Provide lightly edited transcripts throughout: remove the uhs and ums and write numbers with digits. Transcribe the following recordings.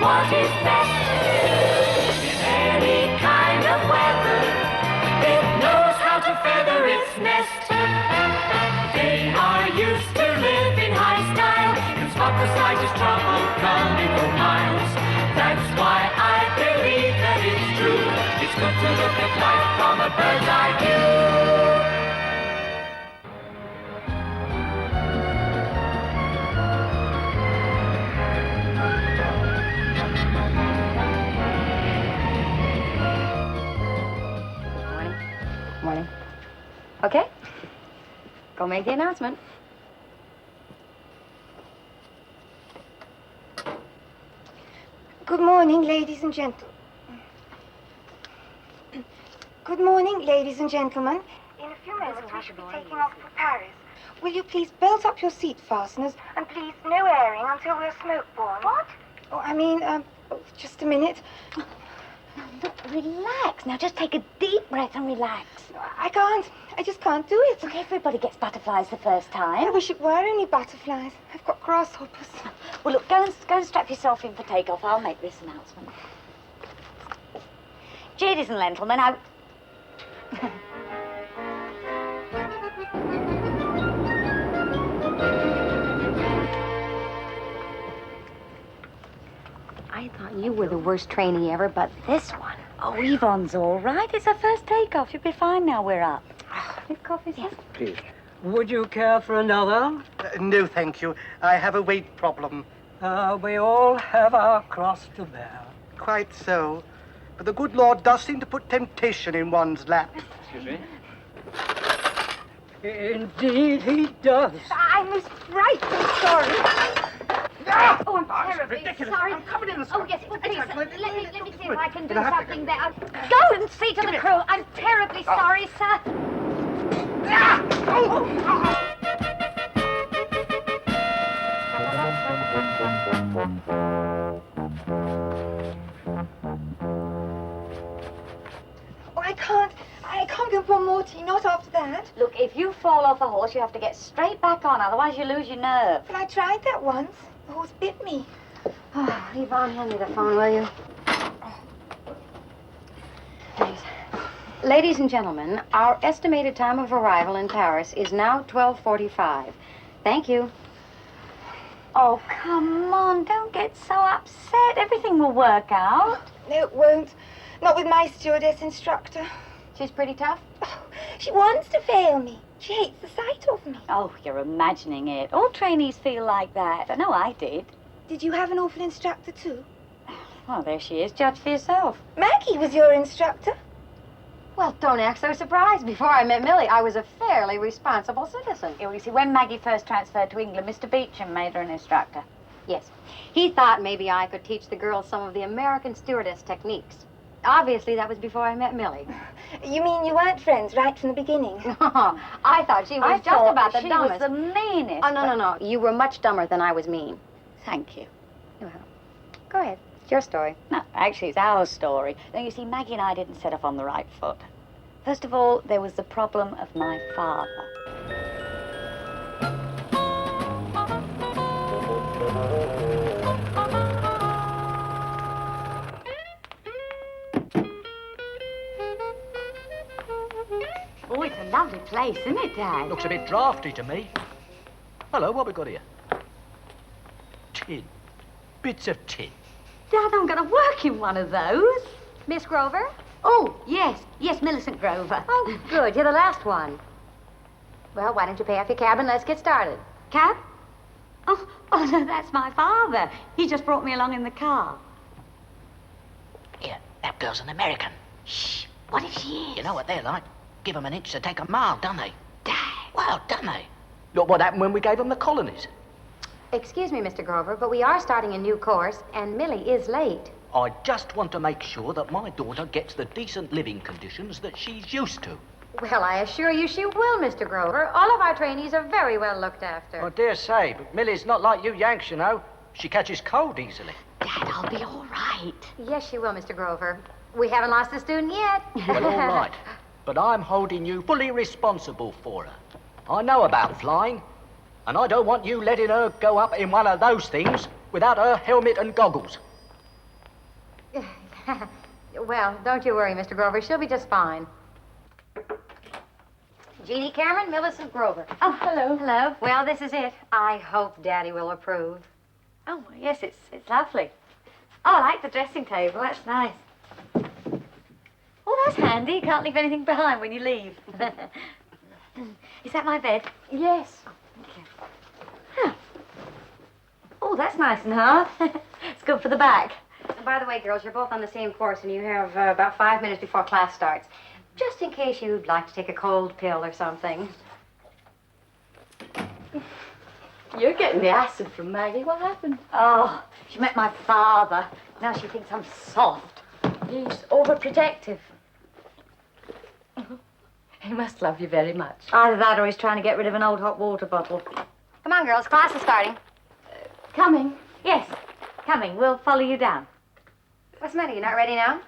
What is best in any kind of weather? It knows how to feather its nest. They are used to live in high style, can spot the slightest trouble coming for miles. That's why I believe that it's true. It's good to look at life from a bird's eye view. Morning. Okay. Go make the announcement. Good morning, ladies and gentlemen. Good morning, ladies and gentlemen. In a few moments, we should be taking off for Paris. Will you please belt up your seat fasteners, and please no airing until we're smoke-borne. What? Oh, I mean, just a minute. Look, relax. Now just take a deep breath and relax. I can't. I just can't do it. Look, everybody gets butterflies the first time. I wish it were only butterflies. I've got grasshoppers. Well, look, go and strap yourself in for takeoff. I'll make this announcement. Ladies and gentlemen, I thought you were the worst trainee ever, but this one. Oh, Yvonne's all right. It's her first takeoff. You'll be fine now we're up. Have coffee, sir? Please. Would you care for another? No, thank you. I have a weight problem. We all have our cross to bear. Quite so. But the good Lord does seem to put temptation in one's lap. Excuse me? Indeed, he does. I'm frightfully sorry. Oh, I'm terribly sorry. I'm covered in the Oh, yes, well, please, let me see if I can do something there. Go and see to the crew. I'm terribly sorry, sir. Oh, I can't go for more tea, not after that. Look, if you fall off a horse, you have to get straight back on, otherwise you lose your nerve. But I tried that once. The horse bit me. Oh, Yvonne, hand me the phone, will you? Thanks. Ladies and gentlemen, our estimated time of arrival in Paris is now 12:45. Thank you. Oh, come on, don't get so upset. Everything will work out. No, it won't. Not with my stewardess instructor. She's pretty tough? Oh, she wants to fail me. She hates the sight of me. Oh, you're imagining it. All trainees feel like that. I know I did. Did you have an awful instructor, too? Well, there she is. Judge for yourself. Maggie was your instructor. Well, don't act so surprised. Before I met Millie, I was a fairly responsible citizen. You see, when Maggie first transferred to England, Mr. Beecham made her an instructor. Yes. He thought maybe I could teach the girls some of the American stewardess techniques. Obviously, that was before I met Millie. You mean you weren't friends right from the beginning? I thought she was just about the dumbest. She was the meanest. Oh, no. You were much dumber than I was mean. Thank you. Well, go ahead. It's your story. No, actually, it's our story. Now, you see, Maggie and I didn't set off on the right foot. First of all, there was the problem of my father. lovely place, isn't it, Dad? Looks a bit drafty to me. Hello, what we got here? Tin. Bits of tin. Dad, I'm going to work in one of those. Miss Grover? Oh, yes. Yes, Millicent Grover. Oh, good. You're the last one. Well, why don't you pay off your cab and let's get started? Cab? Oh, no, that's my father. He just brought me along in the car. Here, that girl's an American. Shh. What if she is? You know what they're like. Give 'em an inch to take a mile, don't they? Dad. Well, don't they? Look what happened when we gave 'em the colonies. Excuse me, Mr. Grover, but we are starting a new course, and Millie is late. I just want to make sure that my daughter gets the decent living conditions that she's used to. Well, I assure you she will, Mr. Grover. All of our trainees are very well looked after. I dare say, but Millie's not like you Yanks, you know. She catches cold easily. Dad, I'll be all right. Yes, she will, Mr. Grover. We haven't lost a student yet. Well, all right. But I'm holding you fully responsible for her. I know about flying, and I don't want you letting her go up in one of those things without her helmet and goggles. Well, don't you worry, Mr. Grover. She'll be just fine. Jeannie Cameron, Millicent Grover. Oh, hello. Hello. Well, this is it. I hope Daddy will approve. Oh, yes, it's lovely. Oh, I like the dressing table. That's nice. Oh, that's handy. You can't leave anything behind when you leave. Is that my bed? Yes. Thank you. Huh. Oh, that's nice and hard. It's good for the back. And by the way, girls, you're both on the same course, and you have about 5 minutes before class starts. Just in case you'd like to take a cold pill or something. You're getting the acid from Maggie. What happened? Oh, she met my father. Now she thinks I'm soft. He's overprotective. He must love you very much. Either that or he's trying to get rid of an old hot water bottle. Come on, girls. Class is starting. Coming. Yes, coming. We'll follow you down. What's the matter? You not ready now?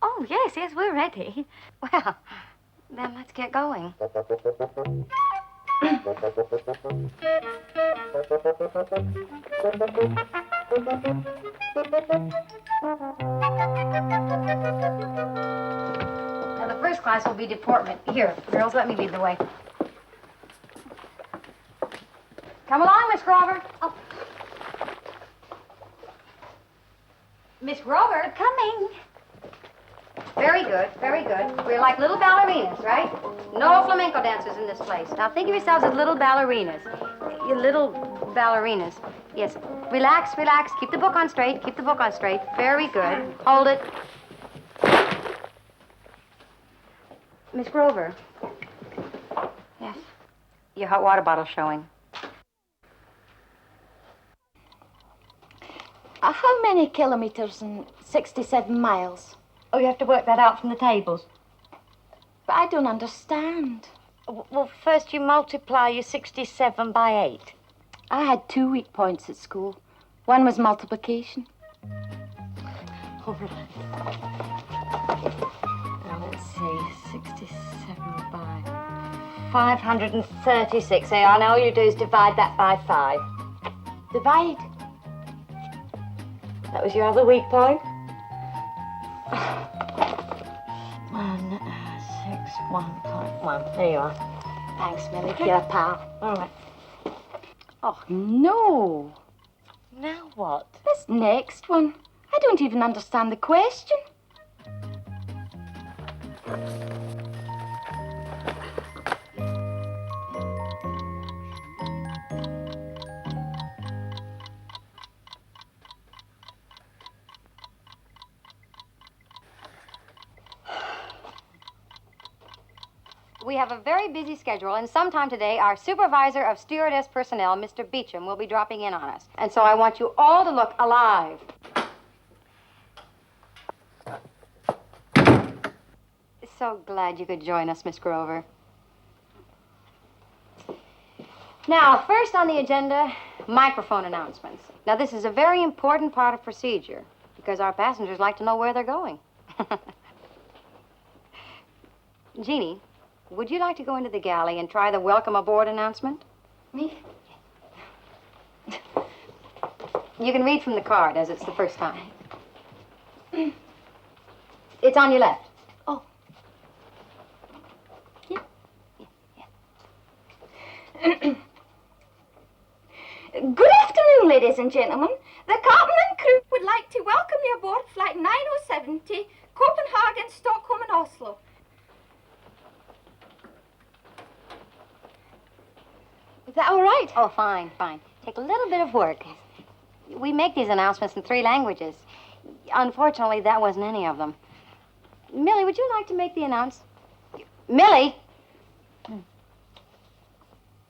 Oh, yes, we're ready. Well, then let's get going. Now, the first class will be deportment. Here, girls, let me lead the way. Come along, Miss Grover. Oh. Miss Grover. Coming. Very good, very good. We're like little ballerinas, right? No flamenco dancers in this place. Now think of yourselves as little ballerinas. You little ballerinas. Yes. Relax, relax. Keep the book on straight. Keep the book on straight. Very good. Hold it. Miss Grover. Yes. Your hot water bottle's showing. How many kilometers and 67 miles? Oh, you have to work that out from the tables. But I don't understand. Well, first you multiply your 67 by 8. I had 2 weak points at school. One was multiplication. All right. Now, let's see. 67 by 536. And all you do is divide that by 5. Divide. That was your other weak point? 161.1. There you are. Thanks, Millie. You're a pal. All right. Oh, no. Now what? This next one. I don't even understand the question. We have a very busy schedule, and sometime today, our supervisor of stewardess personnel, Mr. Beecham, will be dropping in on us. And so I want you all to look alive. So glad you could join us, Miss Grover. Now, first on the agenda, microphone announcements. Now, this is a very important part of procedure because our passengers like to know where they're going. Jeannie, would you like to go into the galley and try the welcome aboard announcement? Me? You can read from the card as it's the first time. It's on your left. Oh. Yeah. afternoon, ladies and gentlemen. The captain and crew would like to welcome you aboard Flight 9070, Copenhagen, Stockholm and Oslo. Is that all right? Oh, fine, fine. Take a little bit of work. We make these announcements in 3 languages. Unfortunately, that wasn't any of them. Millie, would you like to make the announce? Millie!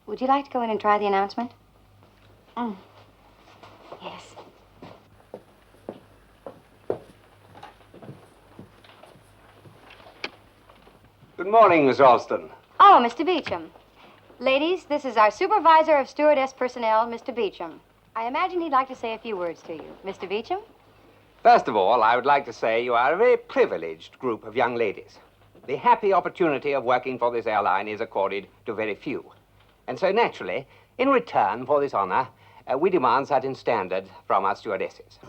Would you like to go in and try the announcement? Yes. Good morning, Miss Ralston. Oh, Mr. Beecham. Ladies, this is our supervisor of stewardess personnel, Mr. Beecham. I imagine he'd like to say a few words to you. Mr. Beecham? First of all, I would like to say you are a very privileged group of young ladies. The happy opportunity of working for this airline is accorded to very few. And so naturally, in return for this honor, we demand certain standards from our stewardesses.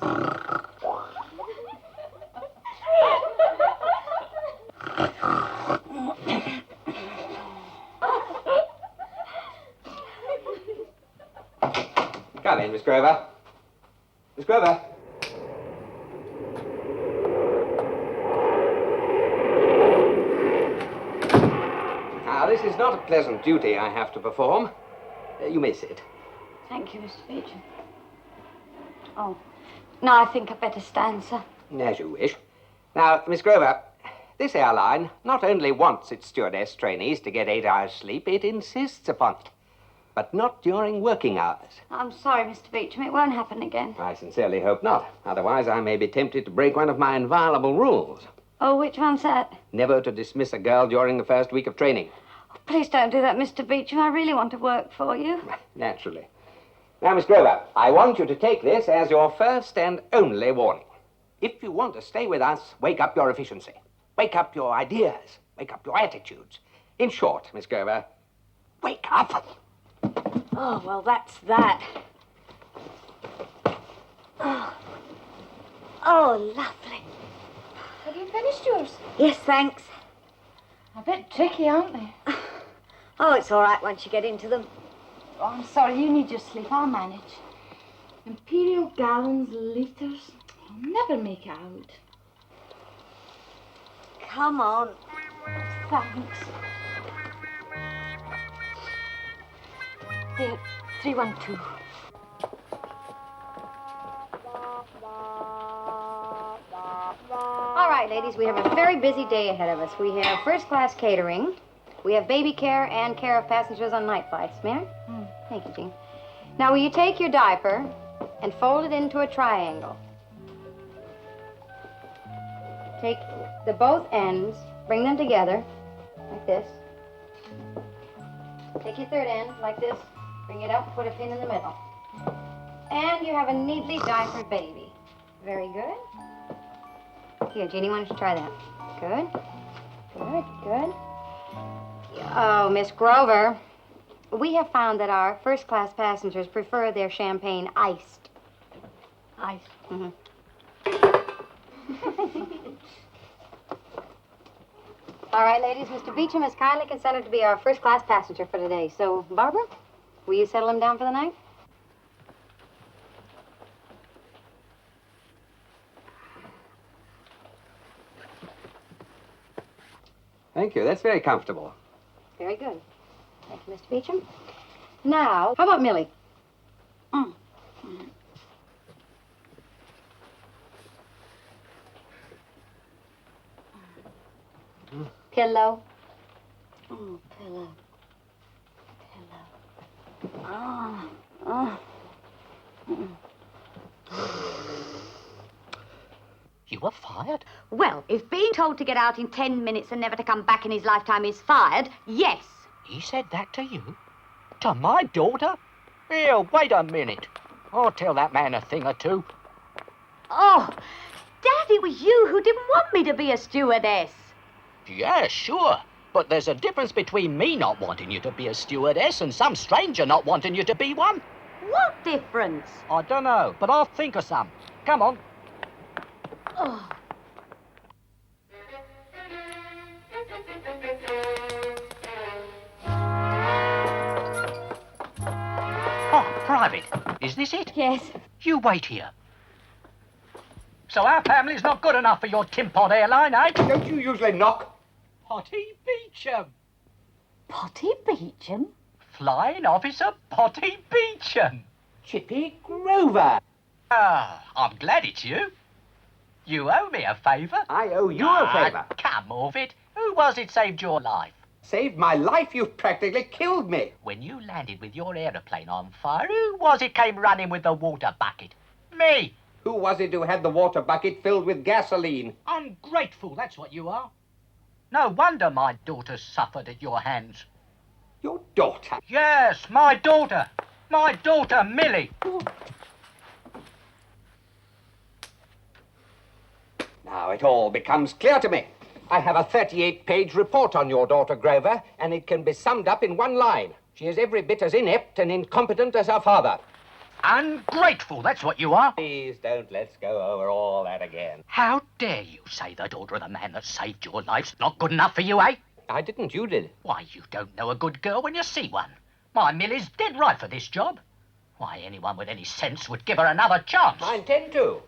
Come in, Miss Grover. Miss Grover. Now, this is not a pleasant duty I have to perform. You may sit. Thank you, Mr. Beecham. Oh, no, I think I'd better stand, sir. As you wish. Now, Miss Grover, this airline not only wants its stewardess trainees to get 8 hours sleep, it insists upon it. But not during working hours. I'm sorry, Mr. Beecham. It won't happen again. I sincerely hope not. Otherwise, I may be tempted to break one of my inviolable rules. Oh, which one's that? Never to dismiss a girl during the first week of training. Oh, please don't do that, Mr. Beecham. I really want to work for you. Naturally. Now, Miss Grover, I want you to take this as your first and only warning. If you want to stay with us, wake up your efficiency. Wake up your ideas. Wake up your attitudes. In short, Miss Grover, wake up. Oh, well, that's that. Oh, lovely. Have you finished yours? Yes, thanks. A bit tricky, aren't they? Oh, it's all right once you get into them. Oh, I'm sorry, you need your sleep. I'll manage. Imperial gallons, litres. I'll never make it out. Come on. Thanks. There, 312. All right, ladies, we have a very busy day ahead of us. We have first-class catering. We have baby care and care of passengers on night flights. May I? Thank you, Jean. Now, will you take your diaper and fold it into a triangle? Take the both ends, bring them together, like this. Take your third end, like this. Bring it up, put a pin in the middle. And you have a neatly diapered baby. Very good. Here, Jeannie, why don't you try that? Good. Good, good. Oh, Miss Grover, we have found that our first-class passengers prefer their champagne iced. Iced? Mm-hmm. All right, ladies, Mr. Beecham has kindly consented to be our first-class passenger for today. So, Barbara, will you settle him down for the night? Thank you. That's very comfortable. Very good. Thank you, Mr. Beecham. Now, how about Millie? Pillow. Oh, pillow. Pillow. Oh, oh. You were fired? Well, if being told to get out in 10 minutes and never to come back in his lifetime is fired, yes. He said that to you? To my daughter? Here, wait a minute. I'll tell that man a thing or two. Oh, Dad, it was you who didn't want me to be a stewardess. Yeah, sure. But there's a difference between me not wanting you to be a stewardess and some stranger not wanting you to be one. What difference? I don't know, but I'll think of some. Come on. Oh. Oh, Private. Is this it? Yes. You wait here. So our family's not good enough for your Timpod airline, eh? Don't you usually knock? Potty Beecham. Potty Beecham? Flying Officer Potty Beecham. Chippy Grover. Ah, I'm glad it's you. You owe me a favour. I owe you a favour. Come off it. Who was it saved your life? Saved my life, you've practically killed me. When you landed with your aeroplane on fire, who was it came running with the water bucket? Me. Who was it who had the water bucket filled with gasoline? Ungrateful, that's what you are. No wonder my daughter suffered at your hands. Your daughter? Yes, my daughter. My daughter, Millie. Now it all becomes clear to me. I have a 38-page report on your daughter, Grover, and it can be summed up in one line. She is every bit as inept and incompetent as her father. Ungrateful, that's what you are. Please don't let's go over all that again. How dare you say the daughter of the man that saved your life's not good enough for you, eh? I didn't, you did. Why, you don't know a good girl when you see one. My Millie's dead right for this job. Why, anyone with any sense would give her another chance. I intend to.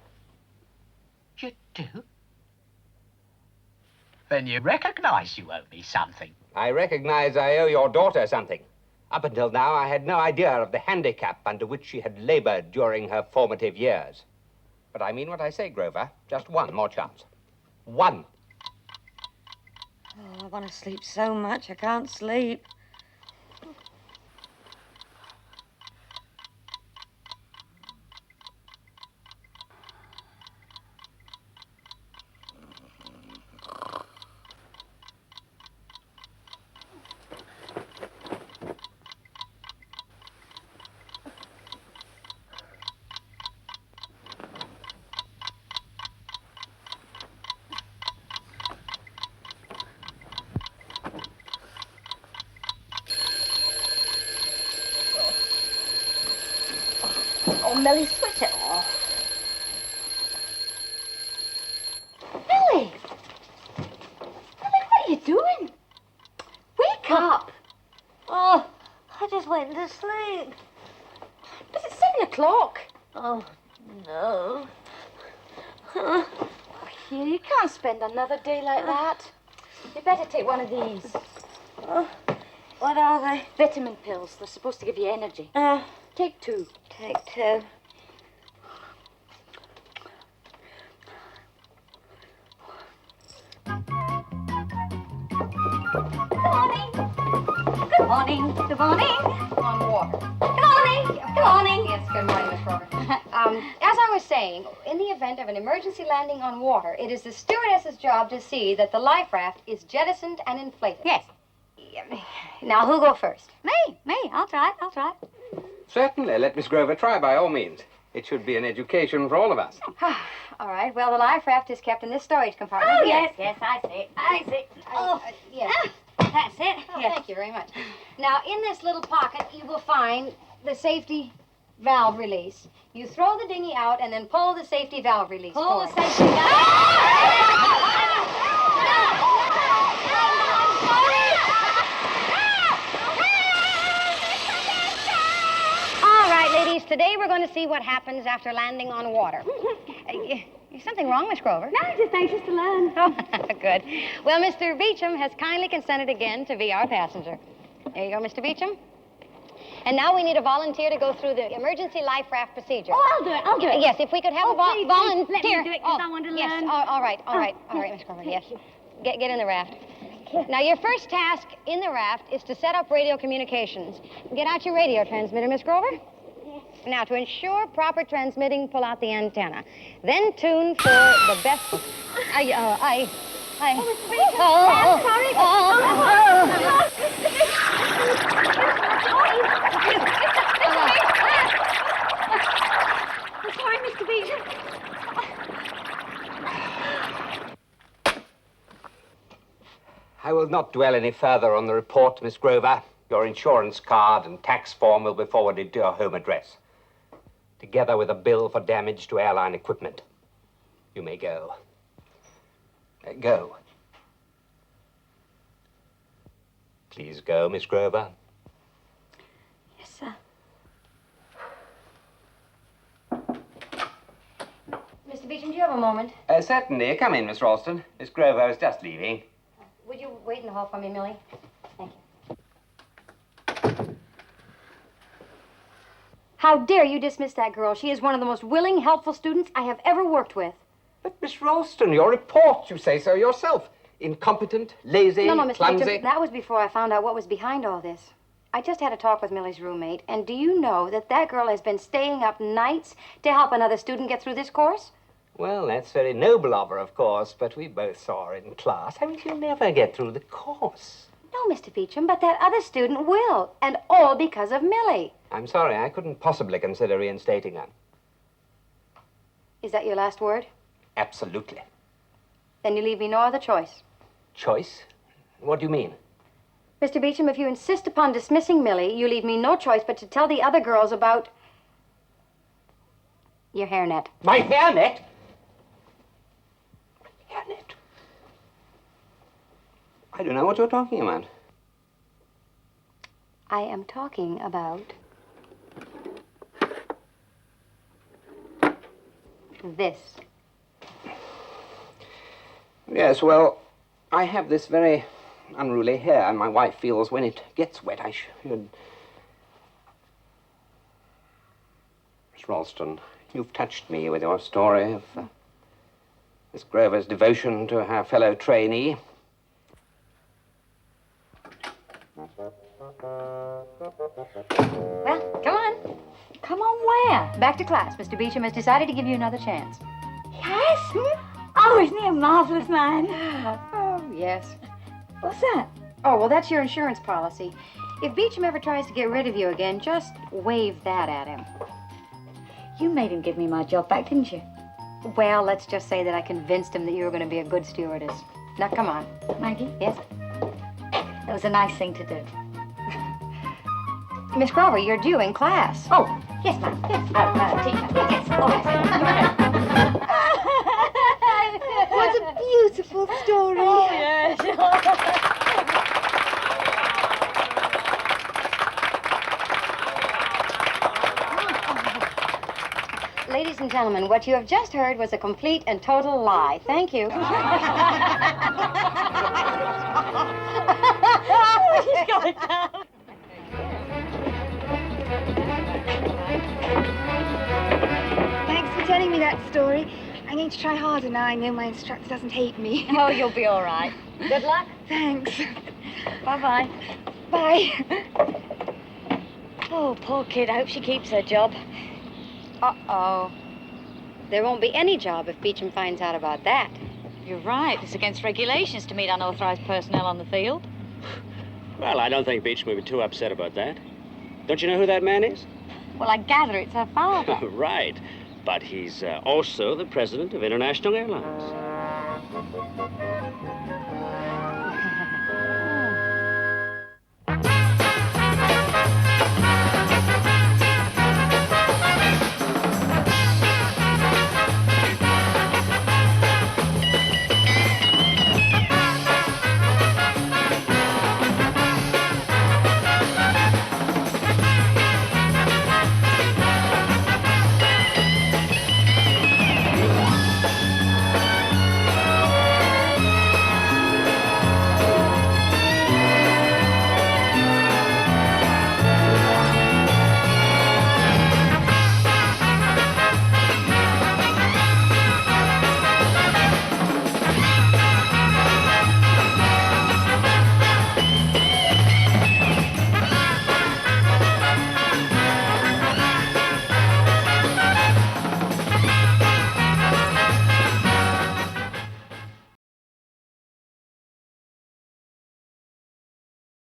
You do? Then you recognise you owe me something. I recognize I owe your daughter something. Up until now, I had no idea of the handicap under which she had labored during her formative years. But I mean what I say, Grover. Just one more chance. One. Oh, I want to sleep so much, I can't sleep. Oh, Millie, switch it off. Millie! Millie, what are you doing? Wake up! Oh, I just went to sleep. But it's 7 o'clock. Oh, no. Oh, here, you can't spend another day like that. You better take one of these. Oh, what are they? Vitamin pills. They're supposed to give you energy. Take 2. Take 2. Good morning. Good morning. On water. Good morning. Good morning. Yes, good morning, Miss Rover. As I was saying, in the event of an emergency landing on water, it is the stewardess's job to see that the life raft is jettisoned and inflated. Yes. Now, who'll go first? Me. I'll try. Certainly. Let Miss Grover try by all means. It should be an education for all of us. All right. Well, the life raft is kept in this storage compartment. Oh, here. yes, I see. Oh, Yes. that's it. Oh, Yes. thank you very much. Now, in this little pocket, you will find the safety valve release. You throw the dinghy out and then pull the safety valve release. Pull the cord. safety valve. All right, ladies. Today we're going to see what happens after landing on water. Is something wrong, Miss Grover? No, just anxious to learn. Oh, good. Well, Mr. Beecham has kindly consented again to be our passenger. There you go, Mr. Beecham. And now we need a volunteer to go through the emergency life raft procedure. Oh, I'll do it. Yes, if we could have a please, volunteer. let me do it, 'cause I want to yes, learn. all right, Miss Grover, yes. Get in the raft. Now, your first task in the raft is to set up radio communications. Get out your radio transmitter, Miss Grover. Now, to ensure proper transmitting, pull out the antenna. Then tune for the best... I'm sorry. I'm sorry, Mr. Beecham. I will not dwell any further on the report, Miss Grover. Your insurance card and tax form will be forwarded to your home address, together with a bill for damage to airline equipment. You may go. Go. Please go, Miss Grover. Yes, sir. Mr. Beecham, do you have a moment? Certainly. Come in, Miss Ralston. Miss Grover is just leaving. Would you wait in the hall for me, Millie? Thank you. How dare you dismiss that girl? She is one of the most willing, helpful students I have ever worked with. But, Miss Ralston, your report, you say so yourself. Incompetent, lazy, No, Mr. clumsy. Beecham, that was before I found out what was behind all this. I just had a talk with Millie's roommate, and do you know that that girl has been staying up nights to help another student get through this course? Well, that's very noble of her, of course, but we both saw her in class. I mean, she'll never get through the course. No, Mr. Beecham, but that other student will, and all because of Millie. I'm sorry, I couldn't possibly consider reinstating her. Is that your last word? Absolutely. Then you leave me no other choice. Choice? What do you mean? Mr. Beecham, if you insist upon dismissing Millie, you leave me no choice but to tell the other girls about your hairnet. My hairnet? Hairnet? I don't know what you're talking about. I am talking about this. Yes, well, I have this very unruly hair, and my wife feels when it gets wet I should... Miss Ralston, you've touched me with your story of Miss Grover's devotion to her fellow trainee. Well, come on. Come on where? Back to class. Mr. Beecham has decided to give you another chance. Yes? Oh, isn't he a marvelous man? Oh, yes. What's that? Oh, well, that's your insurance policy. If Beecham ever tries to get rid of you again, just wave that at him. You made him give me my job back, didn't you? Well, let's just say that I convinced him that you were going to be a good stewardess. Now, come on. Maggie? Yes? That was a nice thing to do. Miss Grover, you're due in class. Oh, yes, ma'am. Yes. Teacher. Yes. Oh, yes. What a beautiful story. Oh, yes. Ladies and gentlemen, what you have just heard was a complete and total lie. Thank you. She's going down. Thanks for telling me that story. I need to try harder now I know my instructor doesn't hate me. Oh, you'll be all right. Good luck. Thanks. Bye-bye. Bye. Oh, poor kid. I hope she keeps her job. Uh-oh. There won't be any job if Beecham finds out about that. You're right. It's against regulations to meet unauthorized personnel on the field. Well, I don't think Beecham would be too upset about that. Don't you know who that man is? Well, I gather it's her father. Right. But he's also the president of International Airlines.